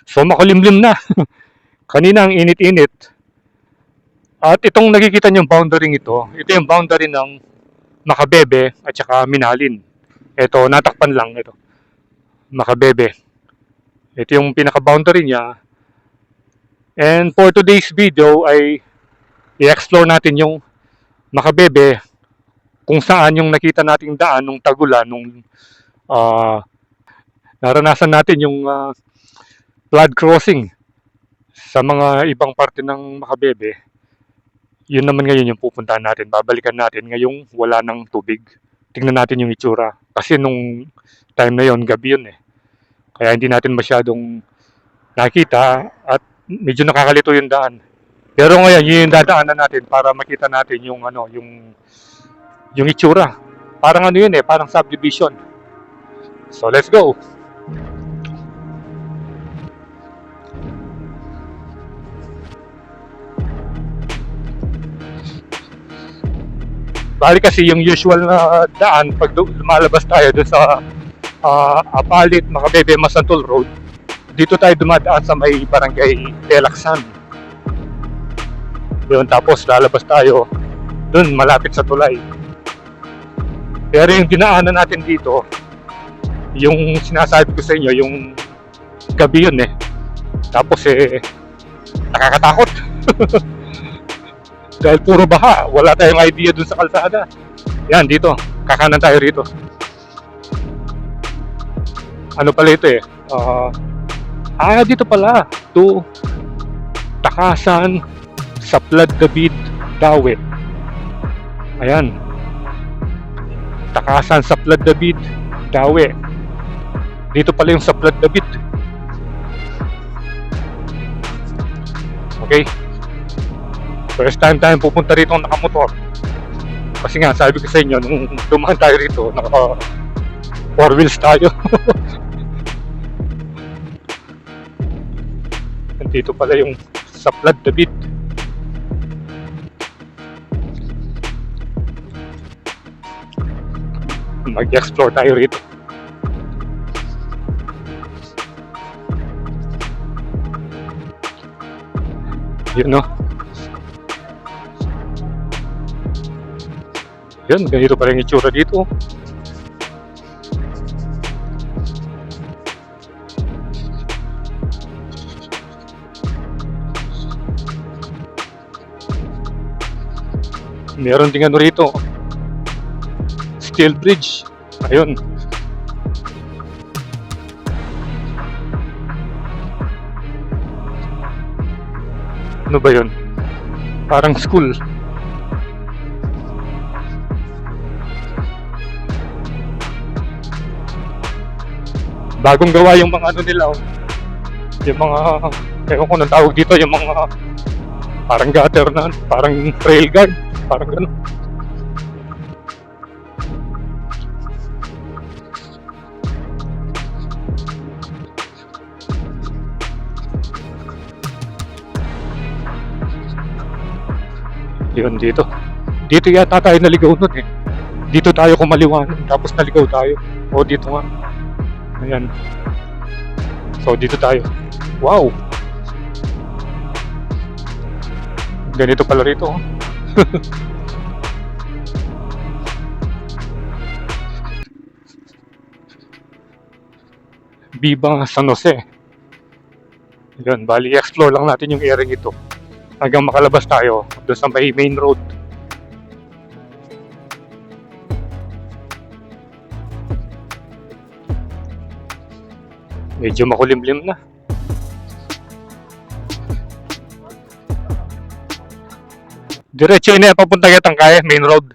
So makulimlim na. Kanina ang init-init. At itong nakikita niyong boundary ito yung boundary ng Macabebe at saka Minalin. Ito, natakpan lang ito. Macabebe. Ito yung pinaka-boundary niya. And for today's video ay i-explore natin yung Macabebe, kung saan yung nakita nating daan nung tagulan, nung naranasan natin yung flood crossing sa mga ibang parte ng Macabebe. Yun naman ngayon yung pupuntahan natin, babalikan natin ngayong wala ng tubig. Tingnan natin yung itsura. Kasi nung time na yon gabi yun eh. Kaya hindi natin masyadong nakita at medyo nakakalito yung daan. Pero ngayon, yun yung dadaanan natin para makita natin yung yung itsura. Parang ano yun eh, parang subdivision. So let's go. Bali kasi yung usual na daan pag lumalabas tayo doon sa Apalit, Macabebe, Masantol Road, dito tayo dumadaan sa may barangay Telaksan. Yun, tapos lalabas tayo doon malapit sa tulay. Pero yung dinaanan natin dito, yung sinasabi ko sa inyo, yung gabi yun eh. Tapos nakakatakot. Dahil puro baha, wala tayong idea dun sa kalsada. Yan, dito, kakanan tayo rito. Ano pala ito eh? Dito pala, to Takasan, Saplad David, Dawe. Ayan. Takasan, Saplad David, Dawe. Dito pala yung Saplad David. Okay. First time tayong pupunta rito nakamotor. Kasi nga, sabi ko sa inyo, nung dumaan tayo rito, naka 4 wheels tayo. Dito pala yung Saplad David. Mag-explore tayo rito. Yun no. Yun, ganito pala yung itsura dito. Meron ding ano rito, steel bridge. Ayun. Ano ba yun? Parang school. Bagong gawa yung mga ano nila, yung mga, ewan ko nang tawag dito, yung mga parang gutter na, parang trail guard, parang gano'n. Yun, dito yata tayo naligaw nun eh. Dito tayo kumaliwanag, tapos naligaw tayo. O dito nga. Ayan. So dito tayo. Wow. Ganito pala rito. Viva San Jose. Yan, bali explore lang natin yung area ito hanggang makalabas tayo doon sa may main road. Medyo makulimlim na. Diretso yun eh, papunta kitang kaya, main road.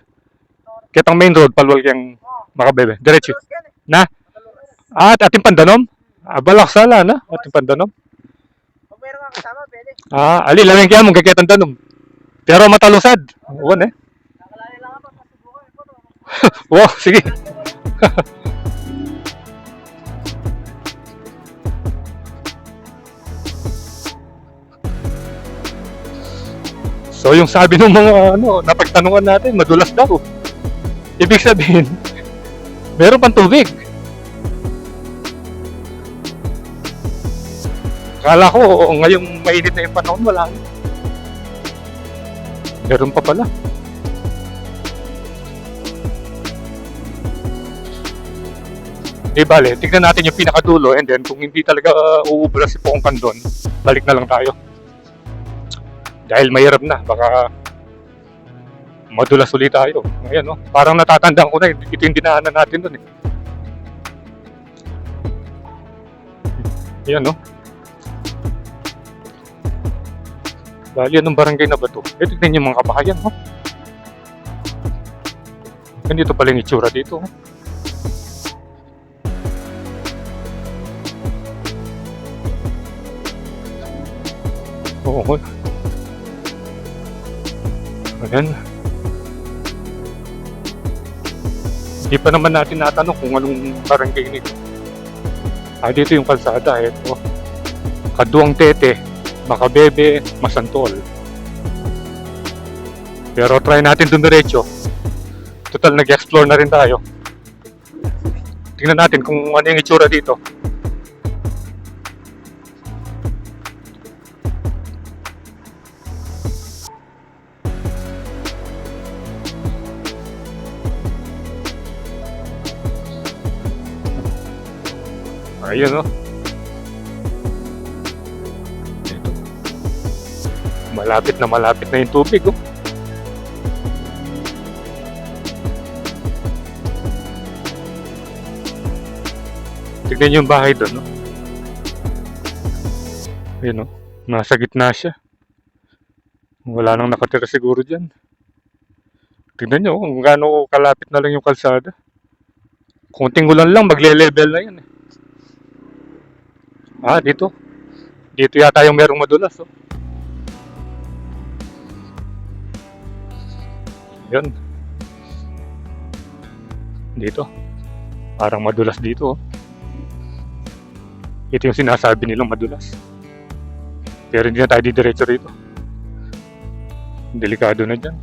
Kitang main road, palwal kang Macabebe. Diretso. Na? Ating Pandanom? Balaksala na? Ating Pandanom? Kung meron kang kasama, pwede. Ali, lamang kaya mong gagawin Danom. Pero matalusad. Uwan eh. Nakalala lang ako, masubukan ko. Wow, sige. So yung sabi ng mga napagtanungan natin, madulas daw. Ibig sabihin, meron pang tubig. Akala ko ngayong mainit na yung panahon, wala na. Meron pa pala. Di bale, tignan natin yung pinakadulo and then kung hindi talaga uubra si Pongkan doon, balik na lang tayo. Dahil mahirap na, baka madulas ulit tayo. Ngayon, no? Parang natatandaan ko na, ito yung dinaanan natin doon eh. Ayan, no? Bali, anong barangay na ba ito? Eh, tignan yung mga kabahayan, no? Ganito pala yung itsura dito, no? Oo. Ayan. Hindi pa naman natin natanong kung anong barangay nito. Dito yung kalsada. Ito. Kaduang Tete, Macabebe, Masantol. Pero try natin dumiretso. Total, nag-explore na rin tayo. Tingnan natin kung ano yung itsura dito. Ayun, no? Ito. Malapit na yung tubig, oh. Tignan yung bahay doon, no? Ayun, no? Nasa gitna siya. Wala nang nakatira siguro dyan. Tignan nyo, kung gaano kalapit na lang yung kalsada. Kunting ulan lang, magle-level na yan, eh. Dito. Dito yata yung merong madulas, oh. Yan. Dito. Parang madulas dito, oh. Ito yung sinasabi nilang madulas. Pero hindi na tayo didiretso rito. Delikado na dyan.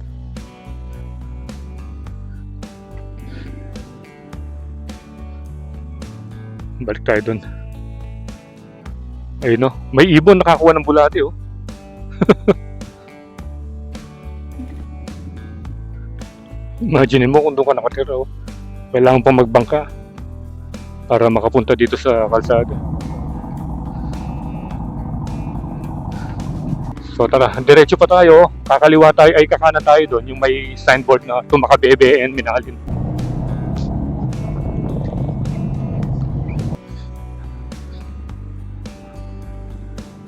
Balik tayo dun. Ayun, no? May ibon nakakuha ng bulate, oh. Imagine mo kung doon ka nakatira, oh. Kailangan pa magbangka para makapunta dito sa kalsada. So tara, diretso pa tayo. Kakaliwa tayo, ay kakanan tayo doon. Yung may signboard na Macabebe and Minalin.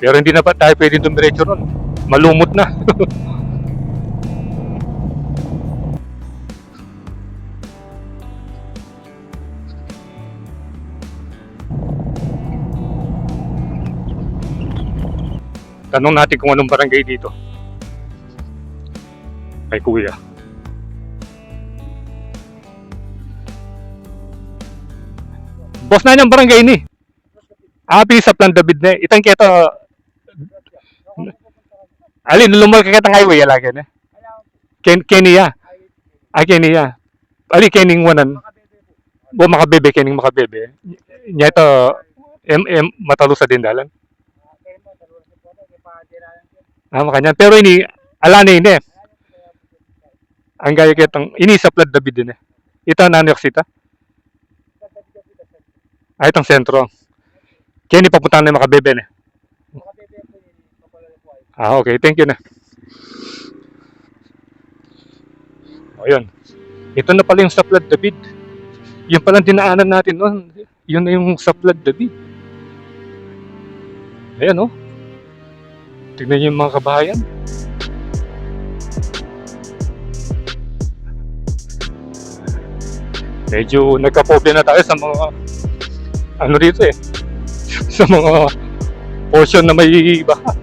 Pero hindi na pa tayo pwedeng dumiretso ron. Malumot na. Tanong natin kung anong barangay dito. Kay Kuya. Boss na yung barangay ni. Sa Plan David na. Itang kita. Alin, lumal ka kitang highway lagi na. Kenya. Kenya. Ali, Kening wanan. Macabebe, Kening Macabebe. Nya ito, matalusa din dalan. Makanya. Pero ini, alana ini. Ang gaya kitang, ini sa Plan David din eh. Ito nanok sita. Itong sentro. Kaya papunta na yung Macabebe na. Okay. Thank you na. O, yun. Ito na pala yung sa Plan David. Yung palang dinaanan natin noon. Yun na yung sa Plan David. Ayan, oh. Tignan niyo yung mga kabahayan. Medyo nagka-phobia na tayo sa mga ano dito eh. Sa mga portion na may baha.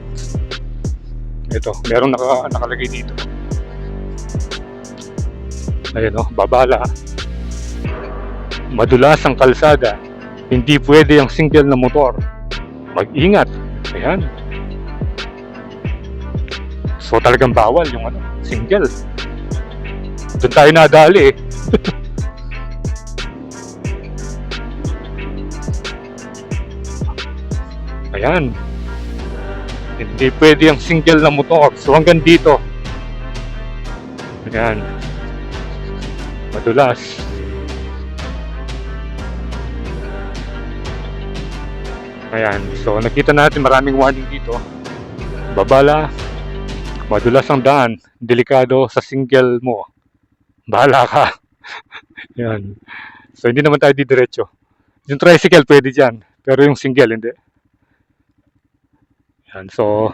Ito, merong nakalagay dito. Ayan, oh, babala. Madulas ang kalsada. Hindi pwede ang single na motor. Mag-ingat. Ayan. So talagang bawal yung single. Doon tayo nadali eh. Ayan. Hindi pwede ang single na motor. So hanggang dito. Ayan. Madulas. Ayan. So nakita natin maraming warning dito. Babala. Madulas ang daan. Delikado sa single mo. Bahala ka. Ayan. So hindi naman tayo didiretso. Yung tricycle pwede dyan. Pero yung single hindi. Ayan. So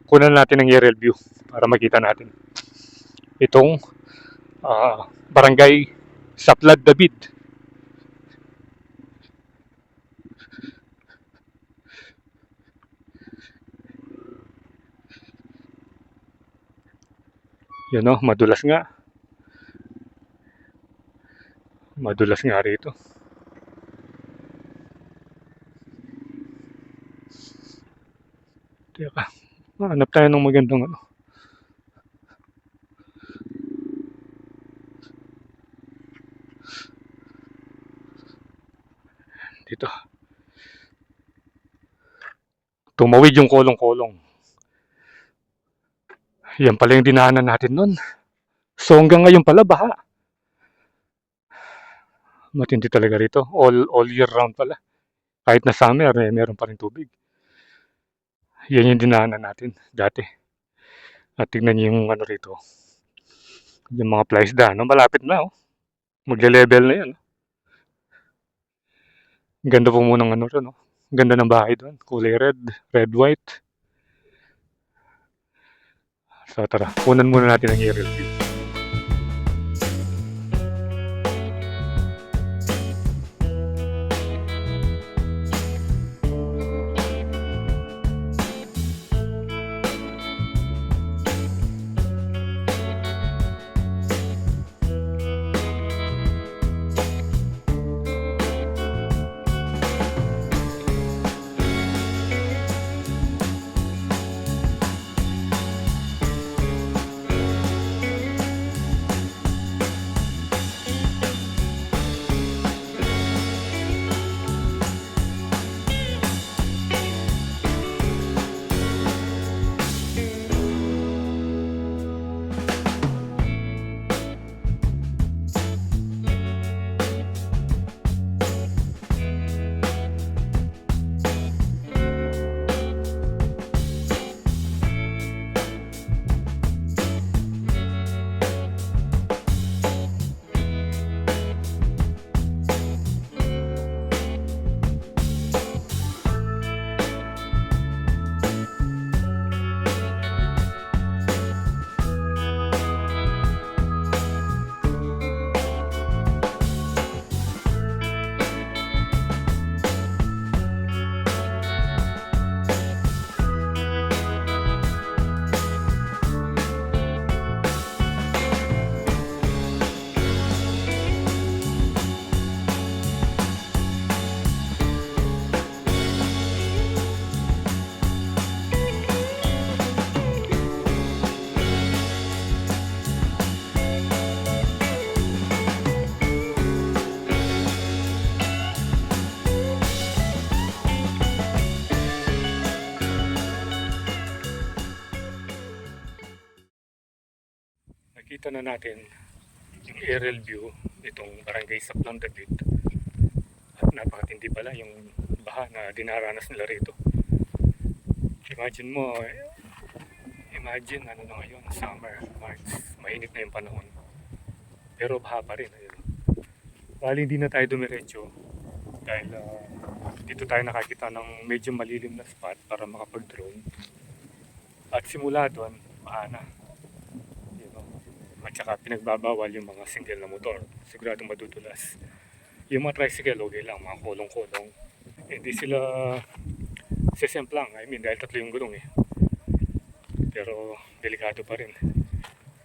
kunan natin ng aerial view para makita natin itong barangay Saplad David. Yun o, madulas nga. Madulas nga rito. Teka, hanap tayo ng magandang ano. Dito. Tumawid yung kolong-kolong. Yan pala yung dinaanan natin nun. So hanggang ngayon pala baha. Matindi talaga rito. All year round pala. Kahit na summer, meron pa rin tubig. Yan yung dinaanan natin dati. At tignan niyo yung ano rito. Yung mga plies daan. No? Malapit na. Oh. Magle-level na yan. Ganda po munang ano rin. No? Ganda ng bahay doon. Kulay red. Red-white. So tara, kunan muna natin ang aerial view. Nakita na natin yung aerial view nitong barangay Saplang David. At napakatindi pala yung baha na dinaranas nila rito. Imagine mo, imagine ano na ngayon, summer, March, mainit na yung panahon. Pero baha pa rin. Ayun. Bali hindi na tayo dumiretso dahil dito tayo nakakita ng medyo malilim na spot para makapag-drone. At simula doon, baha na. At saka pinagbabawal yung mga single na motor. Siguradong madudulas. Yung mga tricycle, okay lang, mga kolong-kolong. Hindi sila sesemplang. I mean, dahil tatlo yung gulong eh. Pero delikado pa rin.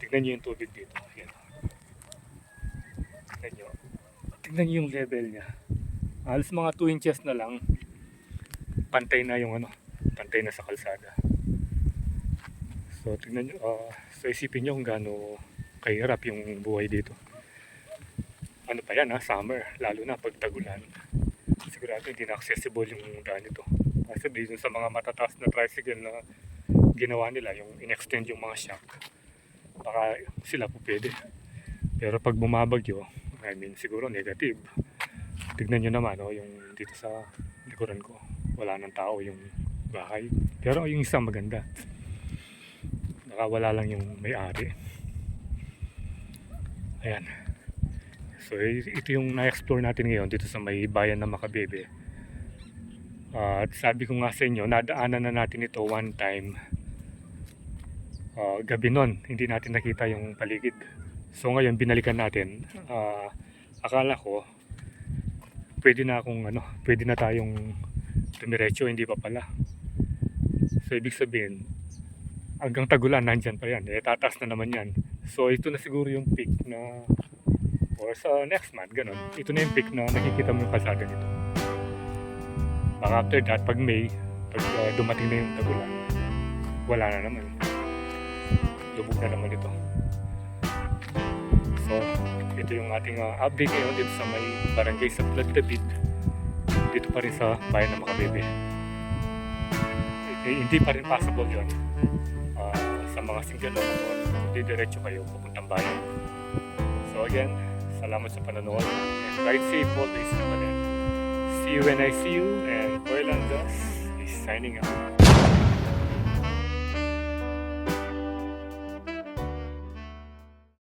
Tignan nyo yung tubig dito. Yan. Tignan nyo. Tignan nyo yung level niya. Halos mga 2 inches na lang. Pantay na yung ano. Pantay na sa kalsada. So tignan nyo. So isipin nyo kung gaano kahirap yung buhay dito. Ano pa yan ha, summer, lalo na pag tagulan. Sigurado hindi na accessible yung daan nito. Kasi dito sa mga matataas na tricycle na ginawa nila, yung in-extend yung mga shock, baka sila po pwede. Pero pag bumabagyo, I mean siguro negative. Tignan nyo naman, oh, yung dito sa likuran ko, wala nang tao yung bahay. Pero yung isang maganda, nakawala lang yung may-ari. Ayan. So ito yung na-explore natin ngayon dito sa may bayan ng Makabebe. At sabi ko nga sa inyo, nadaanan na natin ito one time. Gabi nun, hindi natin nakita yung paligid. So ngayon binalikan natin. Akala ko pwede na pwede na tayong tumiretso, hindi pa pala. So ibig sabihin, hanggang Tagulan nandyan pa yan. Tataas na naman yan. So ito na siguro yung peak na, or sa next month, ganun. Ito na yung peak na nakikita mo yung kalsada nito. Baka after that, pag May, pag dumating na yung Tagulan, wala na naman. Lubog na naman ito. So, ito yung ating update ngayon dito sa may barangay sa David. Dito pa rin sa bayan ng Makabebe. Hindi pa rin possible yun. Sa mga single motor, hindi diretso kayo pupuntang bayan. So again, salamat sa panonood. And ride safe always naman. See you when I see you. And Boylandas is signing out.